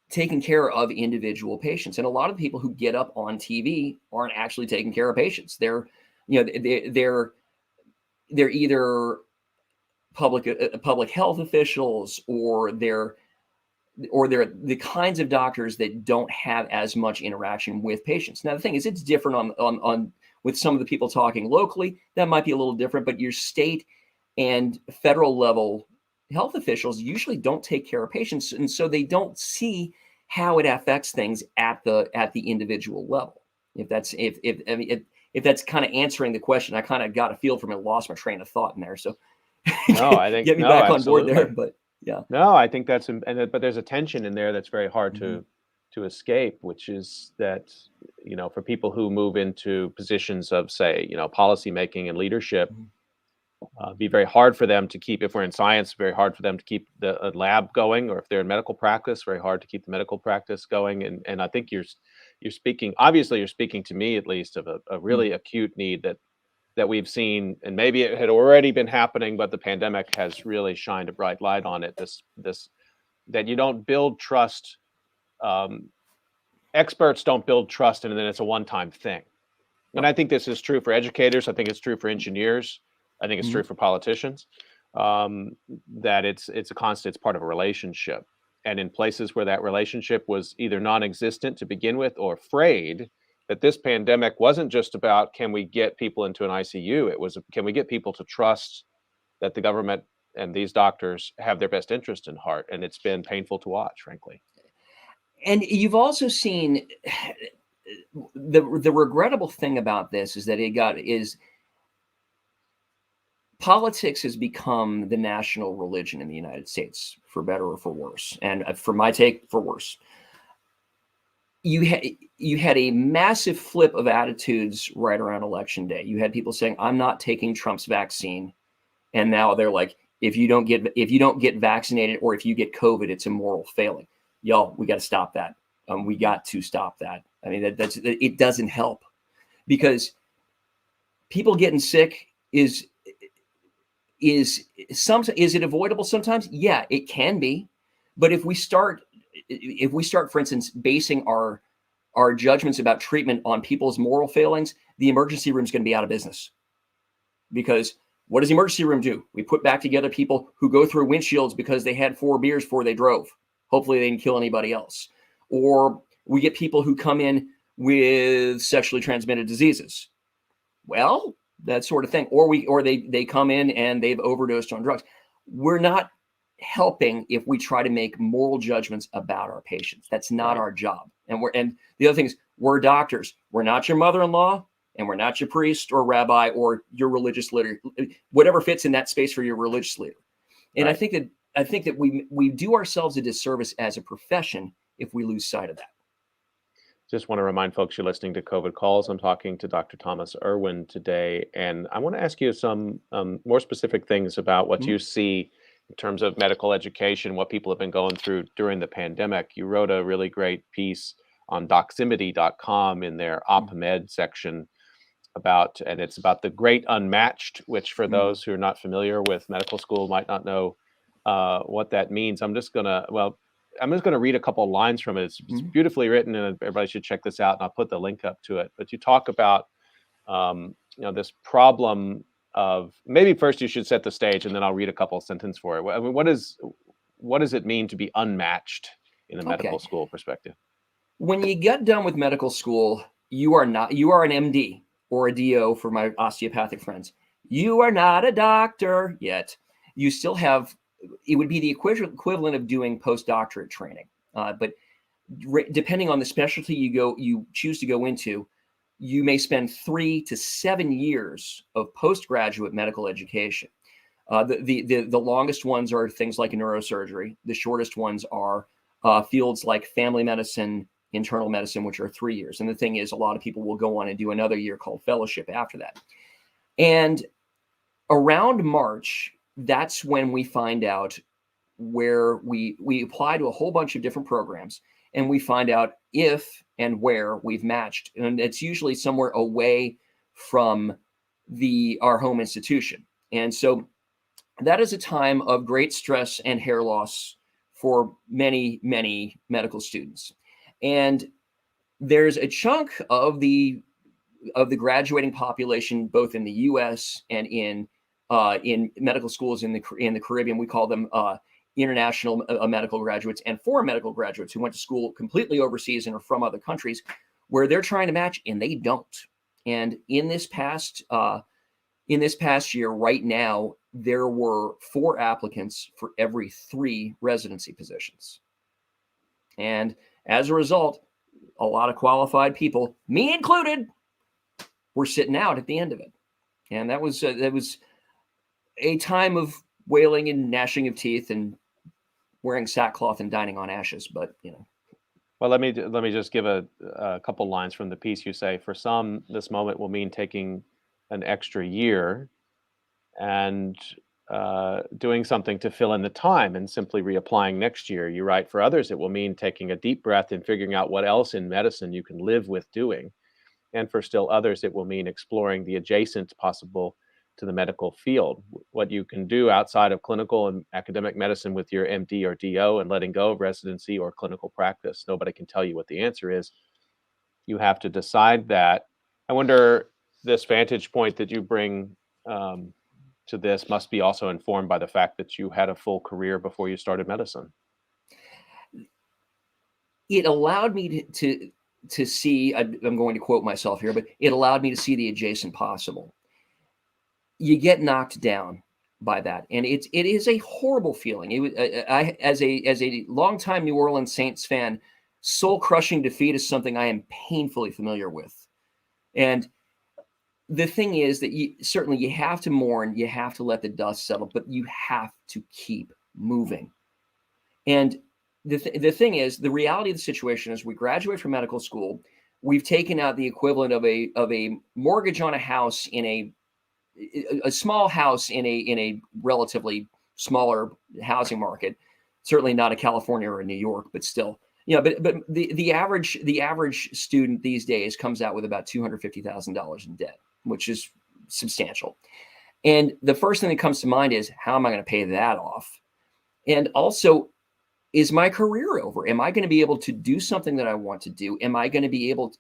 taking care of individual patients. And a lot of the people who get up on TV aren't actually taking care of patients. They're either public health officials, or they're the kinds of doctors that don't have as much interaction with patients. Now, the thing is, it's different on with some of the people talking locally. That might be a little different, but your state and federal level health officials usually don't take care of patients, and so they don't see how it affects things at the individual level. If that's kind of answering the question. I kind of got a feel from it, lost my train of thought in there. So No, I think get me no, back on board there. absolutely. But yeah. No, I think that's but there's a tension in there that's very hard Mhm, to escape, which is that, for people who move into positions of, say, policy making and leadership, mhm, be very hard for them to keep, if we're in science, very hard for them to keep the lab going, or if they're in medical practice, very hard to keep the medical practice going. And I think you're speaking, obviously, you're speaking to me, at least, of a mhm. really acute need that we've seen, and maybe it had already been happening, but the pandemic has really shined a bright light on it. This that you don't build trust. Um, Experts don't build trust, and then it's a one-time thing. And No. I think this is true for educators. I think it's true for engineers. I think it's Mhm. true for politicians. Um, that it's a constant. It's part of a relationship. And in places where that relationship was either non-existent to begin with, or frayed, that this pandemic wasn't just about, can we get people into an ICU? It was, can we get people to trust that the government and these doctors have their best interest in heart? And it's been painful to watch, frankly. And you've also seen the regrettable thing about this is that politics has become the national religion in the United States, for better or for worse. And for my take, for worse. You had a massive flip of attitudes right around election day. You had people saying, "I'm not taking Trump's vaccine," and now they're like, "If you don't get vaccinated, or if you get COVID, it's a moral failing." Y'all, we got to stop that. We got to stop that. I mean, it doesn't help, because people getting sick is it avoidable sometimes? Yeah, it can be. But if we start, for instance, basing our judgments about treatment on people's moral failings, the emergency room is going to be out of business. Because what does the emergency room do? We put back together people who go through windshields because they had 4 beers before they drove. Hopefully they didn't kill anybody else. Or we get people who come in with sexually transmitted diseases. Well, that sort of thing. Or they come in and they've overdosed on drugs. We're not helping if we try to make moral judgments about our patients. That's not Right. our job. And the other thing is, we're doctors. We're not your mother-in-law, and we're not your priest or rabbi or your religious leader, whatever fits in that space for your religious leader. And I Right. think that we do ourselves a disservice as a profession if we lose sight of that. Just want to remind folks you're listening to COVID Calls. I'm talking to Dr. Thomas Irwin today, and I want to ask you some more specific things about what Mhm. you see in terms of medical education, what people have been going through during the pandemic. You wrote a really great piece on doximity.com in their op med section and it's about the great unmatched, which, for Mhm. those who are not familiar with medical school, might not know what that means. I'm just gonna read a couple of lines from it. It's Mhm. beautifully written, and everybody should check this out. And I'll put the link up to it. But you talk about this problem of, maybe first you should set the stage, and then I'll read a couple of sentences for it. I mean, what does it mean to be unmatched in a medical Okay. school perspective? When you get done with medical school, you are an MD or a DO for my osteopathic friends. You are not a doctor yet. You still have, it would be the equivalent of doing postdoctorate training. But depending on the specialty you choose to go into, you may spend 3 to 7 years of postgraduate medical education. The longest ones are things like neurosurgery. The shortest ones are fields like family medicine, internal medicine, which are 3 years. And the thing is, a lot of people will go on and do another year called fellowship after that. And around March, that's when we find out where we apply to a whole bunch of different programs, and we find out if and where we've matched. And it's usually somewhere away from our home institution. And so that is a time of great stress and hair loss for many, many medical students. And there's a chunk of the graduating population, both in the U.S. and in medical schools in the Caribbean. We call them international medical graduates and foreign medical graduates who went to school completely overseas and are from other countries, where they're trying to match and they don't. And in this past year, right now, there were 4 applicants for every 3 residency positions. And as a result, a lot of qualified people, me included, were sitting out at the end of it. And that was a time of wailing and gnashing of teeth and wearing sackcloth and dining on ashes. But, Well, let me just give a couple lines from the piece. You say, for some, this moment will mean taking an extra year and doing something to fill in the time and simply reapplying next year. You write, for others, it will mean taking a deep breath and figuring out what else in medicine you can live with doing. And for still others, it will mean exploring the adjacent possible to the medical field, what you can do outside of clinical and academic medicine with your MD or DO, and letting go of residency or clinical practice. Nobody can tell you what the answer is. You have to decide that. I wonder, this vantage point that you bring to this must be also informed by the fact that you had a full career before you started medicine. it allowed me to see, I'm going to quote myself here, but it allowed me to see the adjacent possible. You get knocked down by that, and it is a horrible feeling. It was, I as a longtime New Orleans Saints fan, soul crushing defeat is something I am painfully familiar with. And the thing is that certainly you have to mourn, you have to let the dust settle, but you have to keep moving. And the thing is, the reality of the situation is, we graduate from medical school, we've taken out the equivalent of a mortgage on a house in a small house in a relatively smaller housing market. Certainly not a California or a New York, but still, but the average student these days comes out with about $250,000 in debt, which is substantial. And the first thing that comes to mind is, how am I going to pay that off? And also, is my career over? Am I going to be able to do something that I want to do? Am I going to be able to?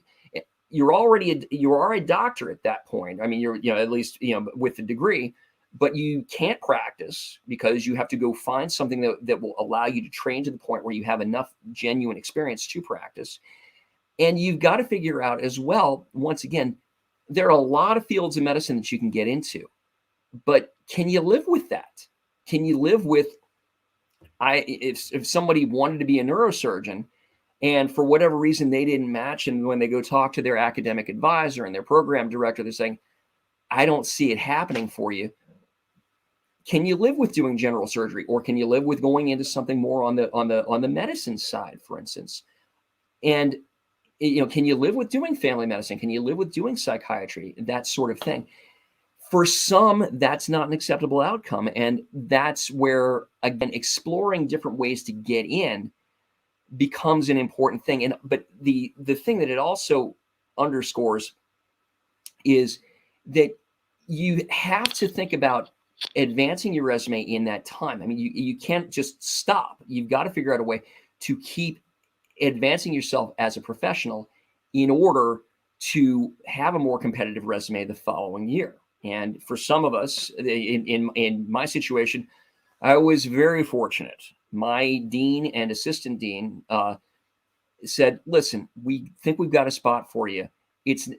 You are a doctor at that point. I mean, you're at least with the degree, but you can't practice because you have to go find something that will allow you to train to the point where you have enough genuine experience to practice. And you've got to figure out as well, once again, there are a lot of fields of medicine that you can get into, but can you live with that? Can you live with, if somebody wanted to be a neurosurgeon and for whatever reason they didn't match, and when they go talk to their academic advisor and their program director, they're saying, I don't see it happening for you. Can you live with doing general surgery, or can you live with going into something more on the medicine side, for instance? And can you live with doing family medicine? Can you live with doing psychiatry? That sort of thing. For some, that's not an acceptable outcome. And that's where, again, exploring different ways to get in becomes an important thing. But the thing that it also underscores is that you have to think about advancing your resume in that time. I mean, you can't just stop. You've got to figure out a way to keep advancing yourself as a professional in order to have a more competitive resume the following year. And for some of us, in my situation, I was very fortunate. My dean and assistant dean said, listen, we think we've got a spot for you. It's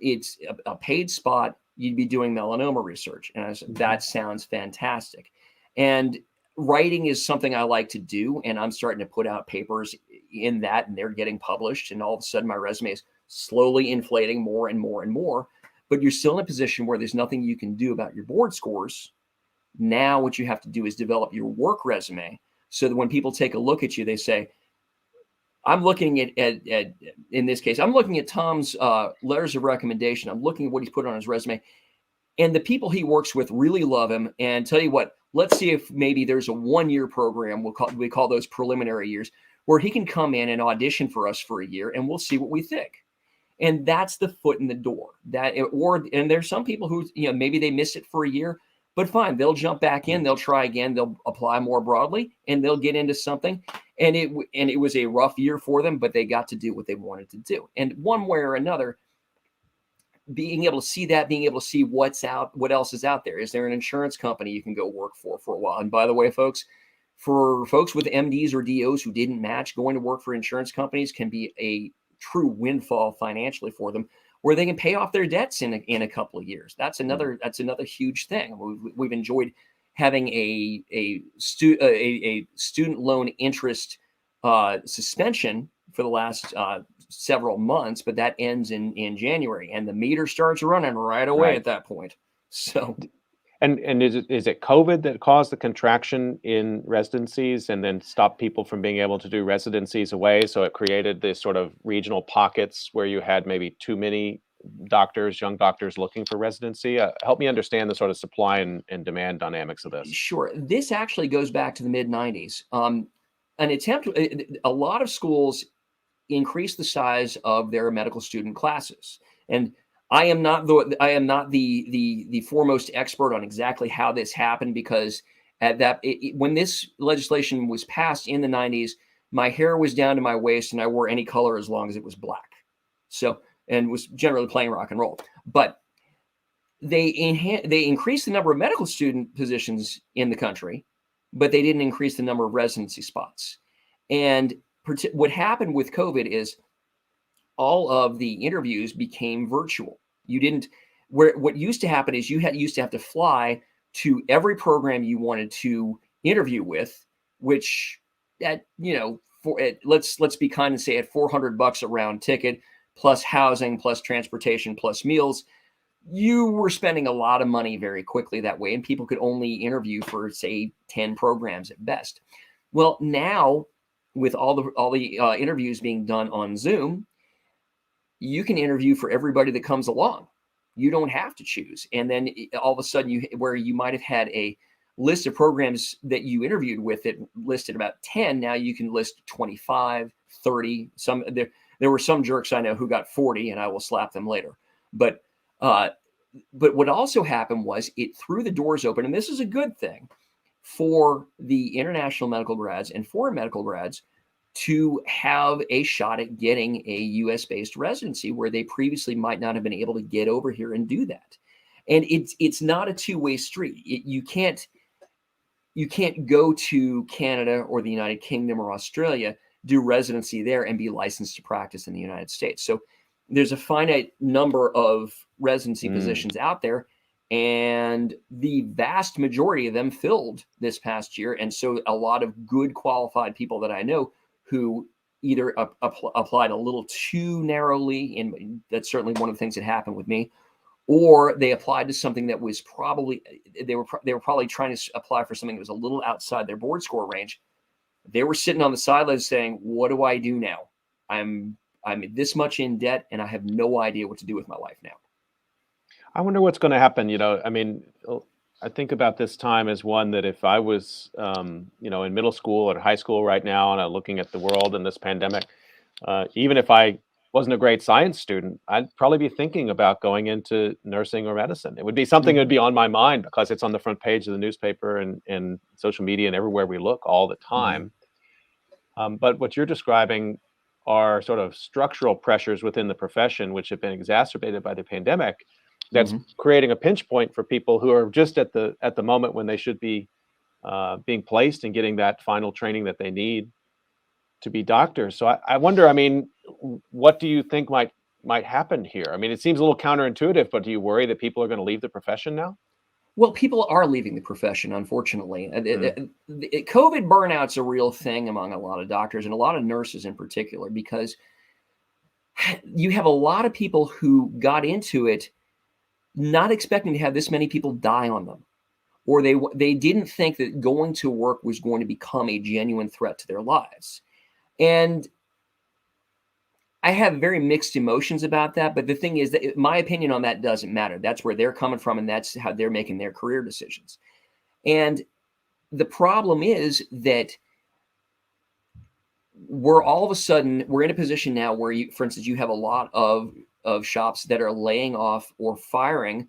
a paid spot. You'd be doing melanoma research. And I said, that sounds fantastic. And writing is something I like to do. And I'm starting to put out papers in that, and they're getting published. And all of a sudden my resume is slowly inflating more and more and more. But you're still in a position where there's nothing you can do about your board scores. Now what you have to do is develop your work resume so that when people take a look at you, they say, I'm looking at in this case, I'm looking at Tom's letters of recommendation. I'm looking at what he's put on his resume. And the people he works with really love him. And tell you what, let's see if maybe there's a 1-year program, we call those preliminary years, where he can come in and audition for us for a year, and we'll see what we think. And that's the foot in the door. And there's some people who, maybe they miss it for a year, but fine, they'll jump back in, they'll try again, they'll apply more broadly, and they'll get into something. And it was a rough year for them, but they got to do what they wanted to do. And one way or another, being able to see that, being able to see what else is out there. Is there an insurance company you can go work for a while? And by the way, folks, for folks with MDs or DOs who didn't match, going to work for insurance companies can be a true windfall financially for them, where they can pay off their debts in a couple of years. That's another huge thing. We've enjoyed having a student loan interest suspension for the last several months, but that ends in January, and the meter starts running right away Right. at that point. So And is it COVID that caused the contraction in residencies and then stopped people from being able to do residencies away? So it created this sort of regional pockets where you had maybe too many doctors, young doctors looking for residency. Help me understand the sort of supply and demand dynamics of this. sure, this actually goes back to the mid '90s. A lot of schools increase the size of their medical student classes. And I am not the foremost expert on exactly how this happened, because when this legislation was passed in the '90s, my hair was down to my waist and I wore any color as long as it was black. So, and was generally playing rock and roll. But they increased the number of medical student positions in the country, but they didn't increase the number of residency spots. And what happened with COVID is all of the interviews became virtual. You didn't where What used to happen is used to have to fly to every program you wanted to interview with, which at let's be kind and say at $400 a round ticket, plus housing, plus transportation, plus meals, you were spending a lot of money very quickly that way, and people could only interview for, say, 10 programs at best. Well, now with all the interviews being done on Zoom, you can interview for everybody that comes along. You don't have to choose. And then all of a sudden, where you might have had a list of programs that you interviewed with that listed about 10, now you can list 25, 30. There were some jerks I know who got 40, and I will slap them later. But what also happened was it threw the doors open, and this is a good thing for the international medical grads and foreign medical grads to have a shot at getting a US based residency where they previously might not have been able to get over here and do that. And it's not a two-way street. You can't go to Canada or the United Kingdom or Australia, do residency there, and be licensed to practice in the United States. So there's a finite number of residency positions out there, and the vast majority of them filled this past year. And so a lot of good qualified people that I know who either applied a little too narrowly, and that's certainly one of the things that happened with me, or they applied to something that was probably they were probably trying to apply for something that was a little outside their board score range. They were sitting on the sidelines saying, "What do I do now? I'm this much in debt, and I have no idea what to do with my life now." I wonder what's going to happen. I mean, I think about this time as one that if I was, in middle school or high school right now, and I'm looking at the world and this pandemic, even if I wasn't a great science student, I'd probably be thinking about going into nursing or medicine. It would be something that would be on my mind because it's on the front page of the newspaper and social media and everywhere we look all the time. But what you're describing are sort of structural pressures within the profession, which have been exacerbated by the pandemic, that's creating a pinch point for people who are just at the moment when they should be being placed and getting that final training that they need to be doctors. So I wonder, I mean, what do you think might happen here? I mean, it seems a little counterintuitive, but do you worry that people are going to leave the profession now? Well, people are leaving the profession, unfortunately. COVID burnout's a real thing among a lot of doctors and a lot of nurses in particular, because you have a lot of people who got into it not expecting to have this many people die on them, or they didn't think that going to work was going to become a genuine threat to their lives. And I have very mixed emotions about that, but the thing is that my opinion on that doesn't matter. That's where they're coming from, and that's how they're making their career decisions. And the problem is that we're in a position now where for instance, you have a lot of shops that are laying off or firing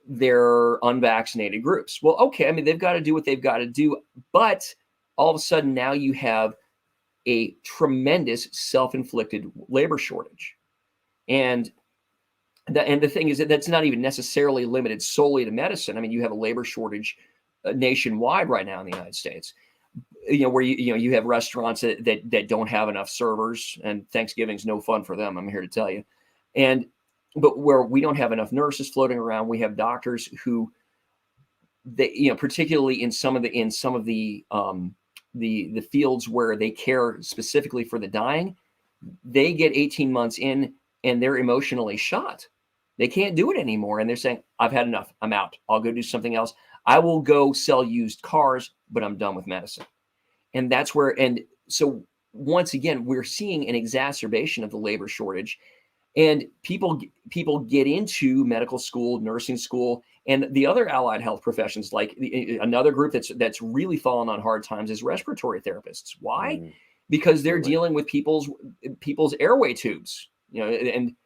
their unvaccinated groups. Well, okay, I mean, they've got to do what they've got to do, but all of a sudden now you have a tremendous self-inflicted labor shortage. And the thing is that that's not even necessarily limited solely to medicine. I mean, you have a labor shortage nationwide right now in the United States. Where you have restaurants that don't have enough servers, and Thanksgiving's no fun for them, I'm here to tell you. But where we don't have enough nurses floating around, we have doctors who particularly in some of the fields where they care specifically for the dying, they get 18 months in and they're emotionally shot. They can't do it anymore. And they're saying, I've had enough. I'm out. I'll go do something else. I will go sell used cars, but I'm done with medicine. And that's where, and so once again, we're seeing an exacerbation of the labor shortage. And people get into medical school, nursing school, and the other allied health professions. Like another group that's really fallen on hard times is respiratory therapists. Why? Because they're Absolutely. dealing with people's airway tubes. And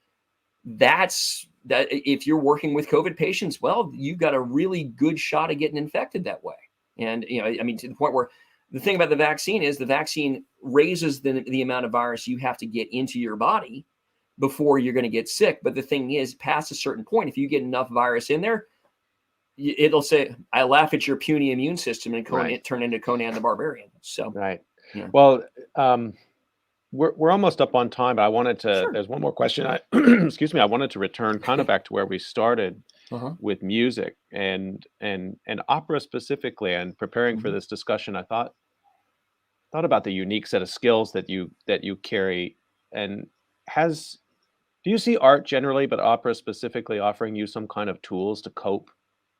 that's that. If you're working with COVID patients, well, you've got a really good shot of getting infected that way. And I mean, to the point where the thing about the vaccine is the vaccine raises the amount of virus you have to get into your body before you're going to get sick. But the thing is, past a certain point, if you get enough virus in there, it'll say, I laugh at your puny immune system, and turn into Conan the Barbarian. So, Right. yeah. Well, we're almost up on time, but I wanted to, Sure. there's one more question. Excuse me, I wanted to return kind of back to where we started with music and opera specifically. And preparing for this discussion, I thought about the unique set of skills that you carry. And do you see art generally, but opera specifically, offering you some kind of tools to cope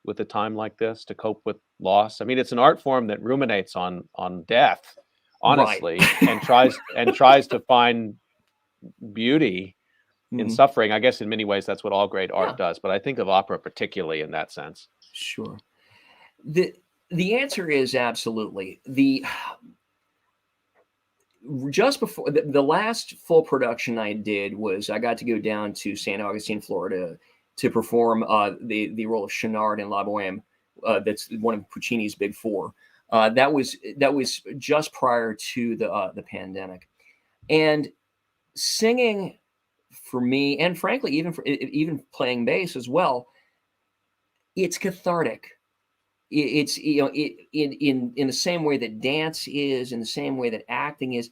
with a time like this, to cope with loss? I mean, it's an art form that ruminates on death, Right. honestly, and tries to find beauty in Mhm. suffering. I guess in many ways that's what all great art Yeah, does, but I think of opera particularly in that sense. sure. The answer is absolutely. The Just before the last full production I did was I got to go down to St. Augustine, Florida, to perform the role of Chenard in La Boheme. That's one of Puccini's big four. That was just prior to the pandemic, and singing for me, and frankly, even playing bass as well, it's cathartic. It's in the same way that dance is, in the same way that acting is.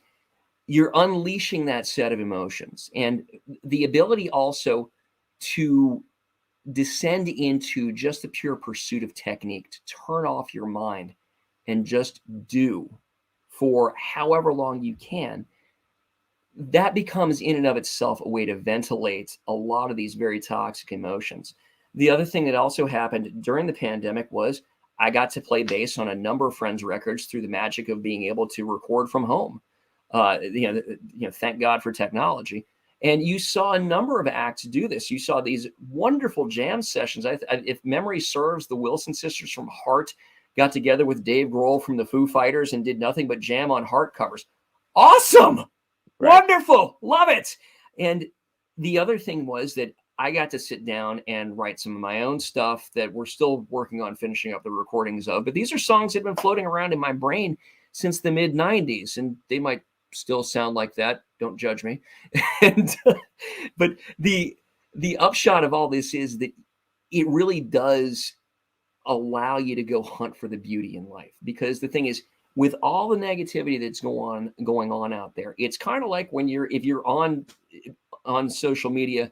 You're unleashing that set of emotions, and the ability also to descend into just the pure pursuit of technique, to turn off your mind and just do for however long you can. That becomes in and of itself a way to ventilate a lot of these very toxic emotions. The other thing that also happened during the pandemic was I got to play bass on a number of friends' records through the magic of being able to record from home. Thank God for technology. And you saw a number of acts do this. You saw these wonderful jam sessions. If memory serves, the Wilson sisters from Heart got together with Dave Grohl from the Foo Fighters and did nothing but jam on Heart covers. Awesome! Right. Wonderful! Love it! And the other thing was that I got to sit down and write some of my own stuff that we're still working on finishing up the recordings of. But these are songs that have been floating around in my brain since the mid 90s, and they might still sound like that. Don't judge me. But the upshot of all this is that it really does allow you to go hunt for the beauty in life. Because the thing is, with all the negativity that's going on out there, it's kind of like when if you're on social media,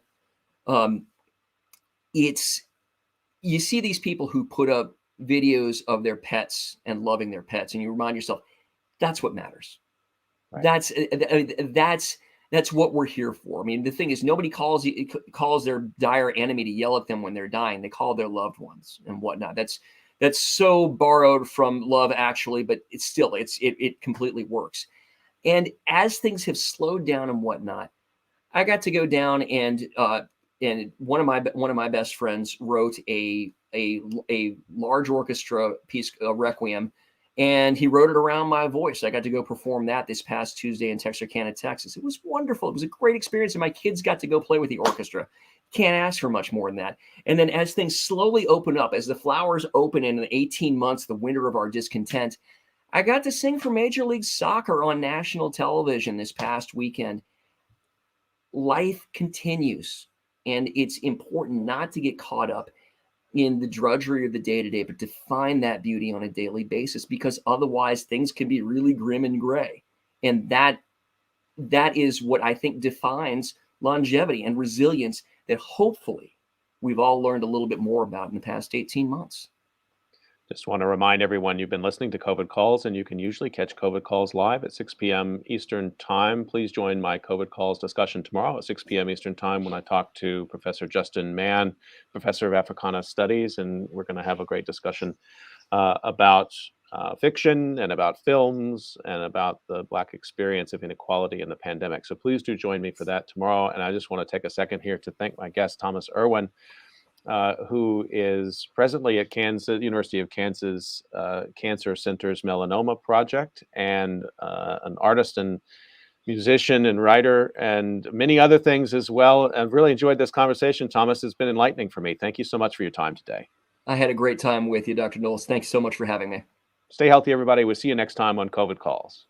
um, it's you see these people who put up videos of their pets and loving their pets, and you remind yourself that's what matters. Right. That's what we're here for. I mean, the thing is, nobody calls their dire enemy to yell at them when they're dying. They call their loved ones and whatnot. That's so borrowed from Love Actually, but it completely works. And as things have slowed down and whatnot, I got to go down and one of my best friends wrote a large orchestra piece, Requiem, and he wrote it around my voice. I got to go perform that this past Tuesday in Texarkana, Texas. It was wonderful. It was a great experience, and my kids got to go play with the orchestra. Can't ask for much more than that. And then as things slowly open up, as the flowers open in the 18 months, the winter of our discontent, I got to sing for Major League Soccer on national television this past weekend. Life continues, and it's important not to get caught up in the drudgery of the day-to-day, but to find that beauty on a daily basis, because otherwise things can be really grim and gray. And that is what I think defines longevity and resilience that hopefully we've all learned a little bit more about in the past 18 months. Just want to remind everyone you've been listening to COVID Calls, and you can usually catch COVID Calls live at 6 p.m. Eastern Time. Please join my COVID Calls discussion tomorrow at 6 p.m. Eastern Time when I talk to Professor Justin Mann, Professor of Africana Studies, and we're going to have a great discussion about fiction and about films and about the Black experience of inequality in the pandemic. So please do join me for that tomorrow. And I just want to take a second here to thank my guest, Thomas Irwin, who is presently at University of Kansas Cancer Center's Melanoma Project, and an artist and musician and writer and many other things as well. I've really enjoyed this conversation, Thomas. It's been enlightening for me. Thank you so much for your time today. I had a great time with you, Dr. Knowles. Thanks so much for having me. Stay healthy, everybody. We'll see you next time on COVID Calls.